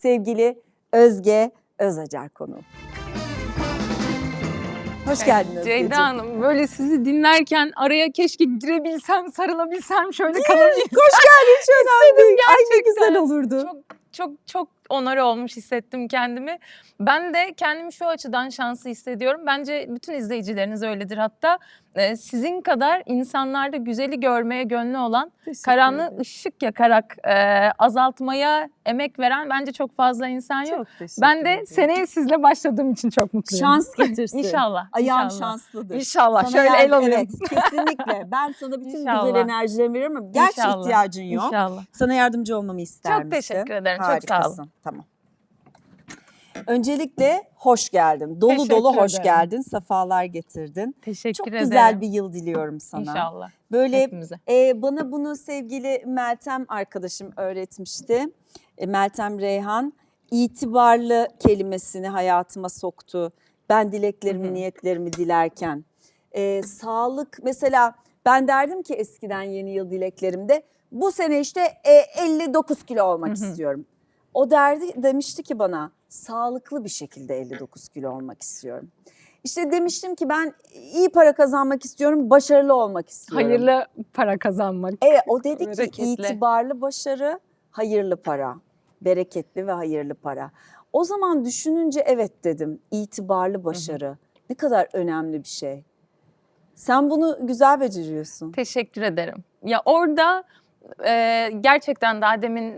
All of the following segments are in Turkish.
sevgili Özge Özacar konuğum. Hoş geldin Özgeciğim. Ceyda Hanım, böyle sizi dinlerken araya keşke girebilsem, sarılabilsem, şöyle kalabilsem. Hoş geldin, hiç önemli değil. Ay ne gerçekten. güzel olurdu. Çok onarı olmuş hissettim kendimi. Ben de kendimi şu açıdan şanslı hissediyorum. Bence bütün izleyicileriniz öyledir hatta. Sizin kadar insanlarda güzeli görmeye gönlü olan, karanlığı ışık yakarak azaltmaya emek veren bence çok fazla insan yok. Çok teşekkür Ben de ederim. seneye sizle başladığım için çok mutluyum. Şans getirsin. İnşallah. Ayağım inşallah. şanslıdır. İnşallah. Sana Şöyle el alayım. Evet, kesinlikle. Ben sana bütün İnşallah. güzel enerjilerimi veririm ama gerçi İnşallah. ihtiyacın yok. İnşallah. Sana yardımcı olmamı ister Çok misin? teşekkür ederim. Harikasın. Çok sağ olun. Tamam. Öncelikle hoş geldin. Dolu Teşekkür dolu hoş ederim. geldin. Sefalar getirdin. Teşekkür Çok ederim. güzel bir yıl diliyorum sana. İnşallah. Böyle Hepimize. bana bunu sevgili Meltem arkadaşım öğretmişti. Meltem Reyhan itibarlı kelimesini hayatıma soktu. Ben dileklerimi, niyetlerimi dilerken. Sağlık mesela ben derdim ki eskiden yeni yıl dileklerimde bu sene işte 59 kilo olmak istiyorum. O demişti ki bana sağlıklı bir şekilde 59 kilo olmak istiyorum. İşte demiştim ki ben iyi para kazanmak istiyorum, başarılı olmak istiyorum. Hayırlı para kazanmak. Evet, o dedi ki Bereketli. itibarlı başarı, hayırlı para. Bereketli ve hayırlı para. O zaman düşününce evet dedim, itibarlı başarı. Ne kadar önemli bir şey. Sen bunu güzel beceriyorsun. Teşekkür ederim. Ya orada gerçekten daha demin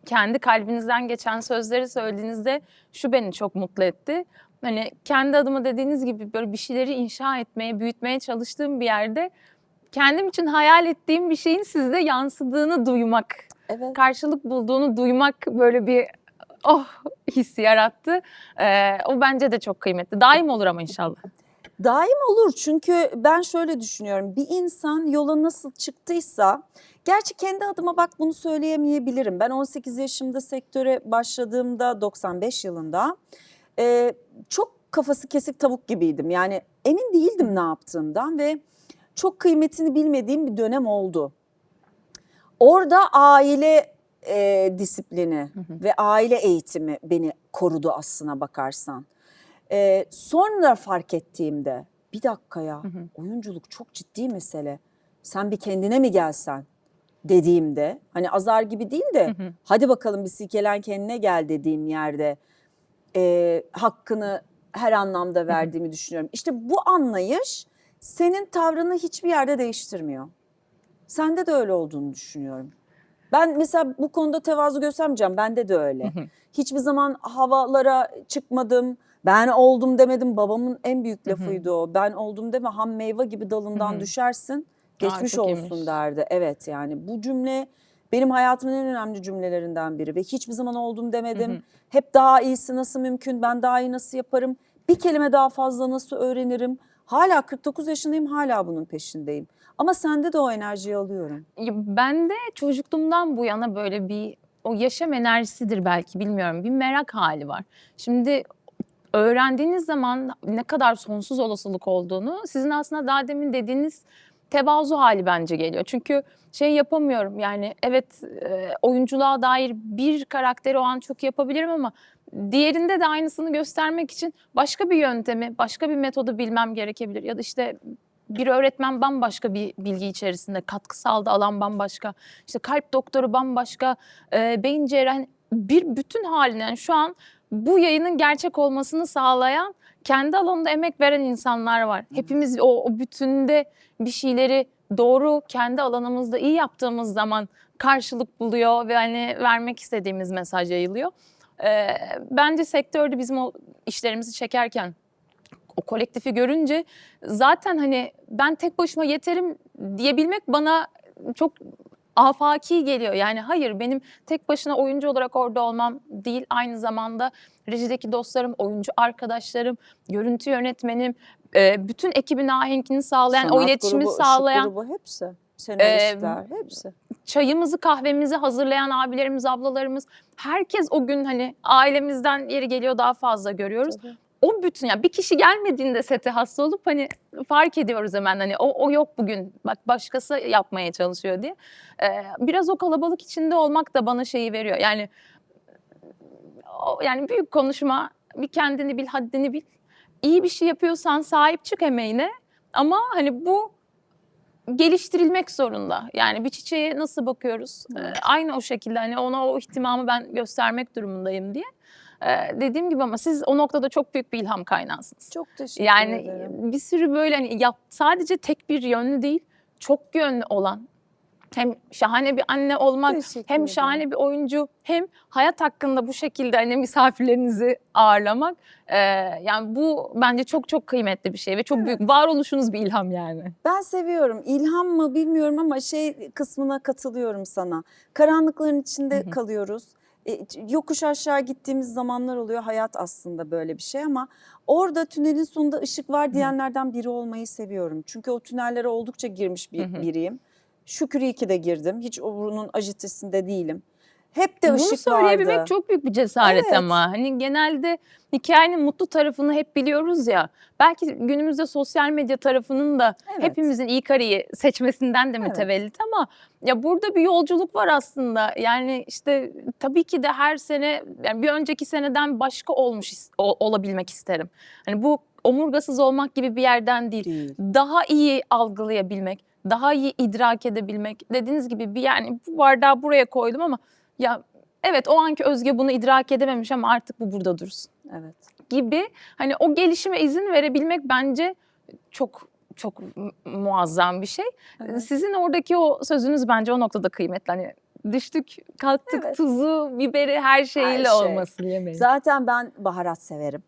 kendi kalbinizden geçen sözleri söylediğinizde şu beni çok mutlu etti. Hani kendi adıma dediğiniz gibi böyle bir şeyleri inşa etmeye, büyütmeye çalıştığım bir yerde kendim için hayal ettiğim bir şeyin sizde yansıdığını duymak, Evet. karşılık bulduğunu duymak böyle bir hissi yarattı. O bence de çok kıymetli. Daim olur ama inşallah. Daim olur çünkü ben şöyle düşünüyorum. Bir insan yola nasıl çıktıysa, gerçi kendi adıma bak bunu söyleyemeyebilirim. Ben 18 yaşımda sektöre başladığımda 95 yılında çok kafası kesik tavuk gibiydim. Yani emin değildim ne yaptığımdan ve çok kıymetini bilmediğim bir dönem oldu. Orada aile disiplini ve aile eğitimi beni korudu aslına bakarsan. Sonra fark ettiğimde bir dakika ya oyunculuk çok ciddi mesele. Sen bir kendine mi gelsen dediğimde hani azar gibi değil de hadi bakalım bir silkelen kendine gel dediğim yerde hakkını her anlamda verdiğimi düşünüyorum. İşte bu anlayış senin tavrını hiçbir yerde değiştirmiyor. Sende de öyle olduğunu düşünüyorum. Ben mesela bu konuda tevazu göstermeyeceğim. Bende de öyle. Hiçbir zaman havalara çıkmadım. Ben oldum demedim. Babamın en büyük lafıydı o. Ben oldum deme, ham meyve gibi dalından düşersin. Geçmiş çok olsun iyiymiş. derdi. Evet yani bu cümle benim hayatımın en önemli cümlelerinden biri. Ve hiçbir zaman oldum demedim. Hep daha iyisi nasıl mümkün? Ben daha iyi nasıl yaparım? Bir kelime daha fazla nasıl öğrenirim? Hala 49 yaşındayım, hala bunun peşindeyim. Ama sende de o enerjiyi alıyorum. Ben de çocukluğumdan bu yana böyle bir o yaşam enerjisidir belki bilmiyorum. Bir merak hali var. Şimdi öğrendiğiniz zaman ne kadar sonsuz olasılık olduğunu sizin aslında daha demin dediğiniz tevazu hali bence geliyor. Çünkü şey yapamıyorum yani evet oyunculuğa dair bir karakteri o an çok yapabilirim ama diğerinde de aynısını göstermek için başka bir yöntemi, başka bir metodu bilmem gerekebilir. Ya da işte bir öğretmen bambaşka bir bilgi içerisinde, katkı sağladığı alan bambaşka, işte kalp doktoru bambaşka, beyin cerrahı, bir bütün haline yani şu an bu yayının gerçek olmasını sağlayan, kendi alanında emek veren insanlar var. Hepimiz o bütünde bir şeyleri doğru kendi alanımızda iyi yaptığımız zaman karşılık buluyor ve hani vermek istediğimiz mesaj yayılıyor. Bence sektörde bizim o işlerimizi çekerken o kolektifi görünce zaten hani ben tek başıma yeterim diyebilmek bana çok afaki geliyor. Yani hayır, benim tek başına oyuncu olarak orada olmam değil. Aynı zamanda rejideki dostlarım, oyuncu arkadaşlarım, görüntü yönetmenim, bütün ekibin ahenkini sağlayan, o iletişimi sağlayan, ışık grubu hepsi. Senaristler hepsi. çayımızı kahvemizi hazırlayan abilerimiz, ablalarımız, herkes o gün hani ailemizden yeri geliyor daha fazla görüyoruz. Tabii. O bütün yani bir kişi gelmediğinde sete hasta olup hani fark ediyoruz hemen hani o yok bugün, bak başkası yapmaya çalışıyor diye. Biraz o kalabalık içinde olmak da bana şeyi veriyor. Yani yani büyük konuşma, bir kendini bil, haddini bil. İyi bir şey yapıyorsan sahip çık emeğine ama hani bu geliştirilmek zorunda. Yani bir çiçeğe nasıl bakıyoruz? Evet. Aynı o şekilde hani ona o ihtimamı ben göstermek durumundayım diye. Dediğim gibi ama siz o noktada çok büyük bir ilham kaynağısınız. Çok teşekkür Yani ederim. bir sürü böyle hani sadece tek bir yönlü değil, çok yönlü olan, hem şahane bir anne olmak, Teşekkür hem ederim. şahane bir oyuncu, hem hayat hakkında bu şekilde hani misafirlerinizi ağırlamak. Yani bu bence çok çok kıymetli bir şey ve çok Evet. büyük, varoluşunuz bir ilham yani. Ben seviyorum. İlham mı bilmiyorum ama şey kısmına katılıyorum sana. Karanlıkların içinde kalıyoruz. Yokuş aşağı gittiğimiz zamanlar oluyor. Hayat aslında böyle bir şey ama orada tünelin sonunda ışık var diyenlerden biri olmayı seviyorum. Çünkü o tünellere oldukça girmiş biriyim. Şükür iyi ki de girdim. Hiç bunun ajitesinde değilim. Hep de Bunu ışık söyleyebilmek vardı. çok büyük bir cesaret Evet. ama. Hani genelde hikayenin mutlu tarafını hep biliyoruz ya. Belki günümüzde sosyal medya tarafının da Evet. hepimizin iyi kareyi seçmesinden de Evet. mütevellit ama ya burada bir yolculuk var aslında. Yani işte tabii ki de her sene, yani bir önceki seneden başka olabilmek isterim. Hani bu omurgasız olmak gibi bir yerden değil. Değil. Daha iyi algılayabilmek, daha iyi idrak edebilmek. Dediğiniz gibi yani bu bardağı buraya koydum ama ya evet, o anki Özge bunu idrak edememiş ama artık bu burada dursun Evet. gibi. Hani o gelişime izin verebilmek bence çok çok muazzam bir şey. Evet. Sizin oradaki o sözünüz bence o noktada kıymetli. Hani düştük, kalktık, Evet. tuzu, biberi, her şeyiyle Her şey. olmasın yemeğin. Zaten ben baharat severim.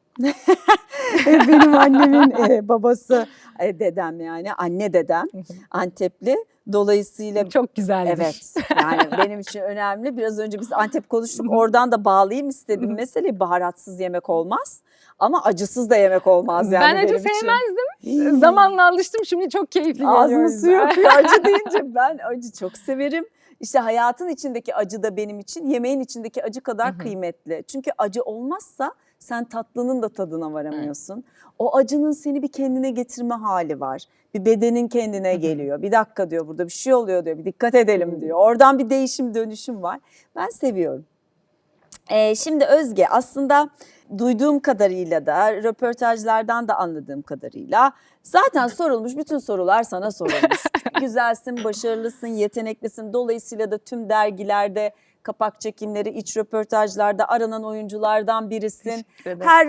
Benim annemin babası, dedem yani anne dedem Antepli. Dolayısıyla Çok güzelmiş. evet, yani benim için önemli. Biraz önce biz Antep konuştuk. Oradan da bağlayayım istedim meseleyi. Baharatsız yemek olmaz ama acısız da yemek olmaz yani Ben acı benim için. sevmezdim. Zamanla alıştım. Şimdi çok keyifli geliyor. Ağzımın o suyu yüzden. akıyor acı deyince. Ben acı çok severim. İşte hayatın içindeki acı da benim için yemeğin içindeki acı kadar kıymetli. Çünkü acı olmazsa sen tatlının da tadına varamıyorsun. O acının seni bir kendine getirme hali var. Bir bedenin kendine geliyor. Bir dakika diyor, burada bir şey oluyor diyor. Bir dikkat edelim diyor. Oradan bir değişim dönüşüm var. Ben seviyorum. Şimdi Özge, aslında duyduğum kadarıyla da röportajlardan da anladığım kadarıyla zaten sorulmuş bütün sorular sana sorulmuş. Güzelsin, başarılısın, yeteneklisin. Dolayısıyla da tüm dergilerde kapak çekimleri, iç röportajlarda aranan oyunculardan birisin. Teşekkür ederim. Her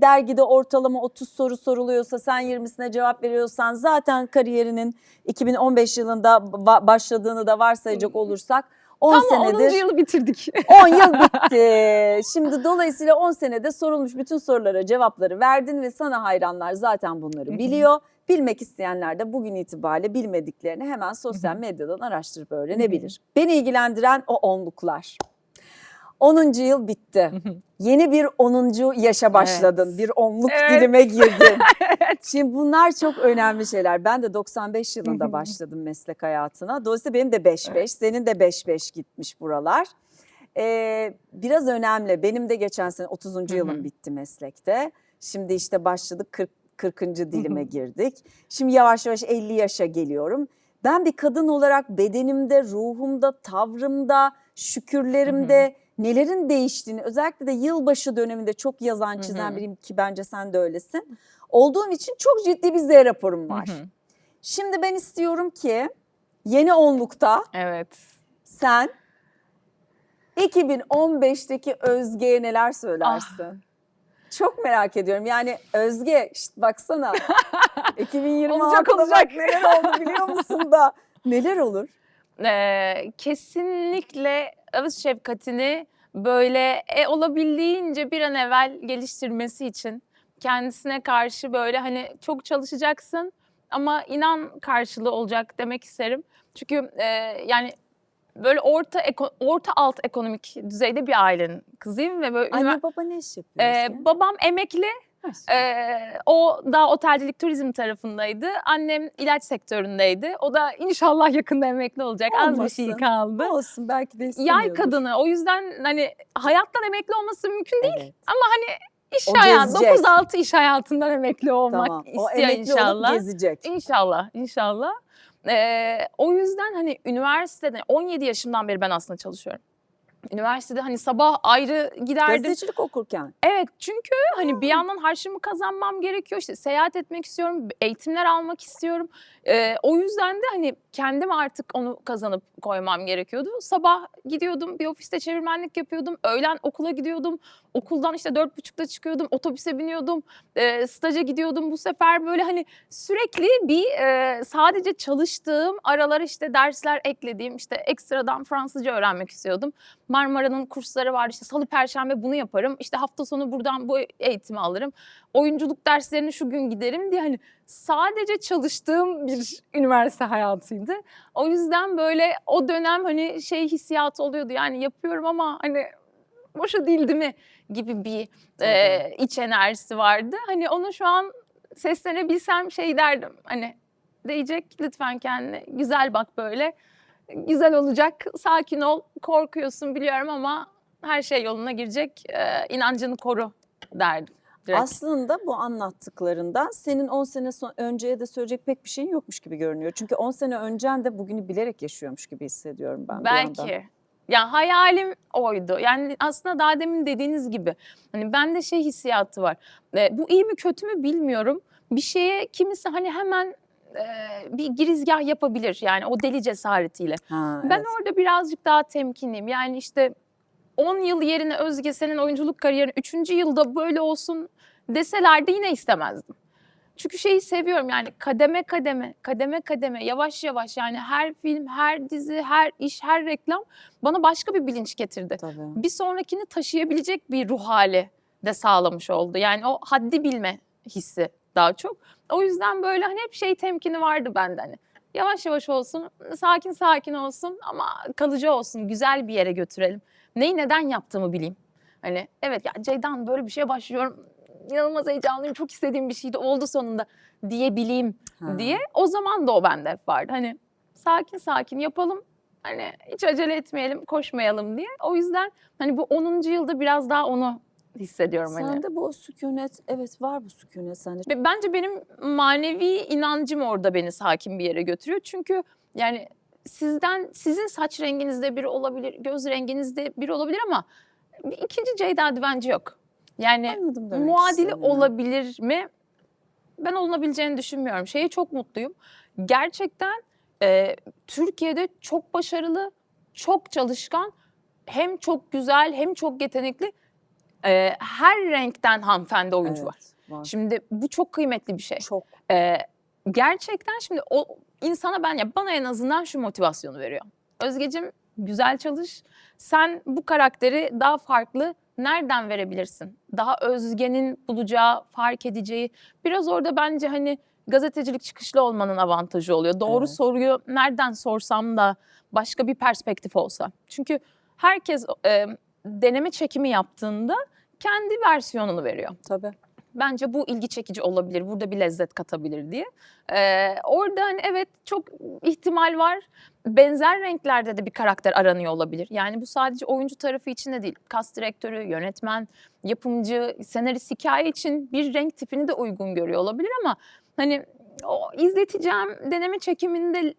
dergide ortalama 30 soru soruluyorsa sen 20'sine cevap veriyorsan zaten kariyerinin 2015 yılında başladığını da varsayacak olursak 10 Tam senedir 10. yılı bitirdik. 10 yıl bitti. Şimdi dolayısıyla 10 senede sorulmuş bütün sorulara cevapları verdin ve sana hayranlar zaten bunları biliyor. Bilmek isteyenler de bugün itibariyle bilmediklerini hemen sosyal medyadan araştırıp öğrenebilir. Beni ilgilendiren o onluklar. 10. yıl bitti. Yeni bir 10. yaşa başladın. Evet. Bir onluk Evet. dilime girdin. Şimdi bunlar çok önemli şeyler. Ben de 95 yılında başladım meslek hayatına. Dolayısıyla benim de 5-5, senin de 5-5 gitmiş buralar. Biraz önemli. Benim de geçen sene 30. yılım bitti meslekte. Şimdi işte başladık 40. dilime girdik. Şimdi yavaş yavaş 50 yaşa geliyorum. Ben bir kadın olarak bedenimde, ruhumda, tavrımda, şükürlerimde nelerin değiştiğini, özellikle de yılbaşı döneminde çok yazan çizen biriyim ki bence sen de öylesin. Olduğum için çok ciddi bir Z raporum var. Şimdi ben istiyorum ki yeni onlukta Evet. sen 2015'teki Özge'ye neler söylersin? Çok merak ediyorum. Yani Özge, baksana 2026'da Olacak. bak neler oldu biliyor musun da neler olur? Kesinlikle ağız şefkatini böyle olabildiğince bir an evvel geliştirmesi için kendisine karşı böyle hani çok çalışacaksın ama inan karşılığı olacak demek isterim. Çünkü yani böyle orta alt ekonomik düzeyde bir ailenin kızıyım ve böyle Anne baba ne iş yapıyor Özge? babam emekli. O da otelcilik, turizm tarafındaydı. Annem ilaç sektöründeydi. O da inşallah yakında emekli olacak. Az bir şey Olmasın. kaldı. Olsun belki de istemiyordur. Yay kadını. O yüzden hani hayattan emekli olması mümkün değil. Evet. Ama hani iş O hayatı, gezecek. 9-6 iş hayatından emekli olmak Tamam. O istiyor emekli inşallah. olup gezecek. İnşallah. O yüzden hani üniversitede 17 yaşımdan beri ben aslında çalışıyorum. Üniversitede hani sabah ayrı giderdim. Gazetecilik okurken. Evet, çünkü hani bir yandan harçlığımı kazanmam gerekiyor. İşte seyahat etmek istiyorum, eğitimler almak istiyorum. O yüzden de hani kendim artık onu kazanıp koymam gerekiyordu. Sabah gidiyordum, bir ofiste çevirmenlik yapıyordum. Öğlen okula gidiyordum. Okuldan işte 4.30'da çıkıyordum, otobüse biniyordum. Staja gidiyordum. Bu sefer böyle hani sürekli bir sadece çalıştığım, aralara işte dersler eklediğim, işte ekstradan Fransızca öğrenmek istiyordum. Marmara'nın kursları var, işte salı perşembe bunu yaparım, işte hafta sonu buradan bu eğitimi alırım, oyunculuk derslerine şu gün giderim diye hani sadece çalıştığım bir üniversite hayatıydı. O yüzden böyle o dönem hani şey hissiyatı oluyordu, yani yapıyorum ama hani boşa değil değil mi gibi bir iç enerjisi vardı. Hani onu şu an seslenebilsem şey derdim, hani diyecek lütfen kendine güzel bak böyle. Güzel olacak, sakin ol, korkuyorsun biliyorum ama her şey yoluna girecek, inancını koru derdim direkt. Aslında bu anlattıklarından senin 10 sene önceye de söyleyecek pek bir şeyin yokmuş gibi görünüyor. Çünkü 10 sene öncen de bugünü bilerek yaşıyormuş gibi hissediyorum ben bir yandan. Belki. Ya hayalim oydu. Yani aslında daha demin dediğiniz gibi hani bende şey hissiyatı var. Bu iyi mi kötü mü bilmiyorum. Bir şeye kimisi hani hemen bir girizgah yapabilir, yani o deli cesaretiyle. Ha, Ben evet. orada birazcık daha temkinliyim. Yani işte 10 yıl yerine Özge senin oyunculuk kariyerin 3. yılda böyle olsun deselerdi yine istemezdim. Çünkü şeyi seviyorum, yani kademe kademe, kademe kademe, yavaş yavaş, yani her film, her dizi, her iş, her reklam bana başka bir bilinç getirdi. Tabii. Bir sonrakini taşıyabilecek bir ruh hali de sağlamış oldu. Yani o haddi bilme hissi daha çok. O yüzden böyle hani hep şey temkini vardı bende, hani yavaş yavaş olsun, sakin sakin olsun ama kalıcı olsun, güzel bir yere götürelim. Neyi neden yaptığımı bileyim. Hani evet ya Ceydan böyle bir şeye başlıyorum, inanılmaz heyecanlıyım, çok istediğim bir şeydi, oldu sonunda diyebileyim diye. O zaman da o bende hep vardı. Hani sakin sakin yapalım, hani hiç acele etmeyelim, koşmayalım diye. O yüzden hani bu 10. yılda biraz daha onu hissediyorum hani. Sende bu sükunet, evet var bu sükunet sende. Ve bence benim manevi inancım orada beni sakin bir yere götürüyor. Çünkü yani sizin saç renginizde biri olabilir, göz renginizde biri olabilir ama bir ikinci Ceyda Düvenci yok. Yani Anladım demek muadili istediğini. olabilir mi? Ben olunabileceğini düşünmüyorum. Şeye çok mutluyum. Gerçekten Türkiye'de çok başarılı, çok çalışkan, hem çok güzel hem çok yetenekli her renkten hanımefendi oyuncu var. Evet, var. Şimdi bu çok kıymetli bir şey. Çok. Gerçekten şimdi o insana bana en azından şu motivasyonu veriyor. Özgeciğim güzel çalış. Sen bu karakteri daha farklı nereden verebilirsin? Daha Özge'nin bulacağı, fark edeceği. Biraz orada bence hani gazetecilik çıkışlı olmanın avantajı oluyor. Doğru Evet. soruyu nereden sorsam da başka bir perspektif olsa. Çünkü herkes deneme çekimi yaptığında kendi versiyonunu veriyor. Tabii. Bence bu ilgi çekici olabilir, burada bir lezzet katabilir diye. Orada hani evet çok ihtimal var. Benzer renklerde de bir karakter aranıyor olabilir. Yani bu sadece oyuncu tarafı için de değil. Kas direktörü, yönetmen, yapımcı, senarist, hikaye için bir renk tipini de uygun görüyor olabilir ama hani o izleteceğim deneme çekiminde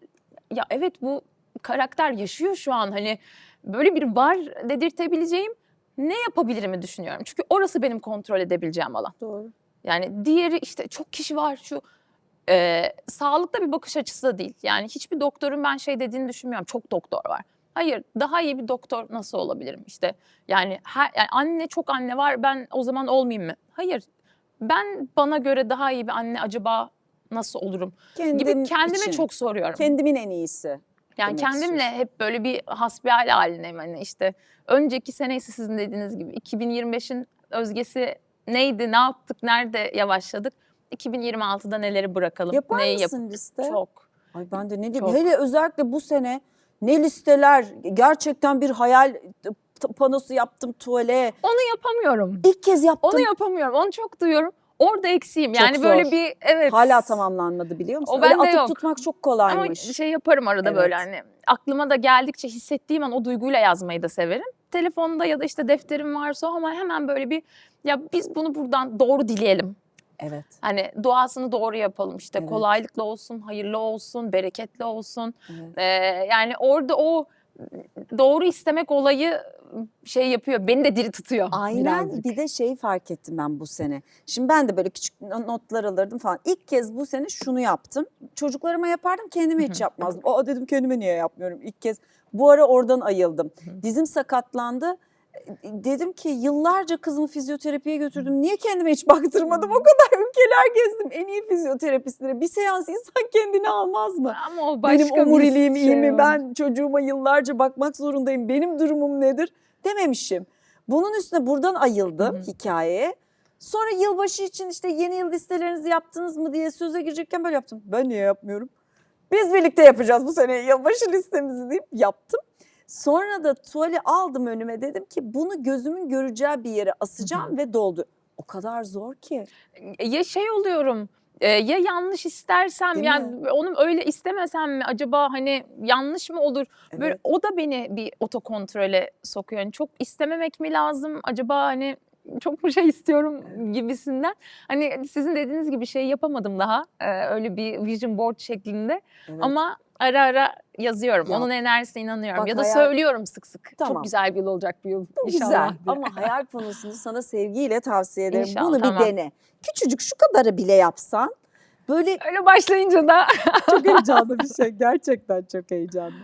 ya evet bu karakter yaşıyor şu an, hani böyle bir var dedirtebileceğim ne yapabilirimi düşünüyorum. Çünkü orası benim kontrol edebileceğim alan. Doğru. Yani diğeri işte çok kişi var şu sağlıkta bir bakış açısı da değil. Yani hiçbir doktorun ben şey dediğini düşünmüyorum. Çok doktor var. Hayır, daha iyi bir doktor nasıl olabilirim işte. Yani, yani çok anne var, ben o zaman olmayayım mı? Hayır. Ben bana göre daha iyi bir anne acaba nasıl olurum gibi kendime için. çok soruyorum. Kendimin en iyisi. Yani demek kendimle istiyorsun. hep böyle bir hasbihal halindeyim. Hani işte önceki sene ise sizin dediğiniz gibi 2025'in Özgesi neydi, ne yaptık, nerede yavaşladık? 2026'da neleri bırakalım, Yapar neyi mısın liste? Çok. Ay ben de ne diyeyim. Çok. Hele özellikle bu sene ne listeler, gerçekten bir hayal panosu yaptım tuvale. Onu yapamıyorum. İlk kez yaptım. Onu yapamıyorum. Onu çok duyuyorum. Orada eksiğim. Çok Yani zor. böyle bir evet. Hala tamamlanmadı biliyor musun? O Öyle bende atıp yok. tutmak çok Ama kolaymış. şey yaparım arada Evet. böyle hani aklıma da geldikçe hissettiğim an o duyguyla yazmayı da severim. Telefonda ya da işte defterim varsa ama hemen böyle bir ya biz bunu buradan doğru dileyelim. Evet. Hani duasını doğru yapalım işte Evet. kolaylıkla olsun, hayırlı olsun, bereketli olsun. Evet. Yani orada o doğru istemek olayı şey yapıyor, beni de diri tutuyor Aynen, birazcık. bir de şeyi fark ettim ben bu sene. Şimdi ben de böyle küçük notlar alırdım falan. İlk kez bu sene şunu yaptım. Çocuklarıma yapardım, kendime hiç yapmazdım. Aa dedim, kendime niye yapmıyorum ilk kez. Bu ara oradan ayıldım. Dizim sakatlandı. Dedim ki yıllarca kızımı fizyoterapiye götürdüm. Niye kendime hiç baktırmadım? O kadar ülkeler gezdim. En iyi fizyoterapistleri. Bir seans insan kendini almaz mı? Ama o başka Benim bir omuriliğim iyi şey mi? o. Ben çocuğuma yıllarca bakmak zorundayım. Benim durumum nedir? Dememişim. Bunun üstüne buradan ayıldım hikayeye. Sonra yılbaşı için işte yeni yıl listelerinizi yaptınız mı diye söze girecekken böyle yaptım. Ben niye yapmıyorum? Biz birlikte yapacağız bu sene yılbaşı listemizi deyip yaptım. Sonra da tuvali aldım önüme, dedim ki bunu gözümün göreceği bir yere asacağım ve doldu. O kadar zor ki. Ya şey oluyorum, ya yanlış istersem, Değil yani mi? onu öyle istemesem mi acaba, hani yanlış mı olur? Böyle Evet. o da beni bir otokontrole sokuyor. Yani çok istememek mi lazım acaba, hani çok mu şey istiyorum gibisinden. Hani sizin dediğiniz gibi şey yapamadım daha. Öyle bir vision board şeklinde. Evet. Ama ara ara yazıyorum. Yap. Onun enerjisine inanıyorum. Bak, Ya da hayal- söylüyorum sık sık. Tamam. Çok güzel bir yıl olacak bu yıl. Bu İnşallah güzel diye. ama hayal konusunu sana sevgiyle tavsiye ederim. İnşallah, Bunu tamam. bir dene. Küçücük şu kadarı bile yapsan böyle Öyle başlayınca da çok heyecanlı bir şey. Gerçekten çok heyecanlı.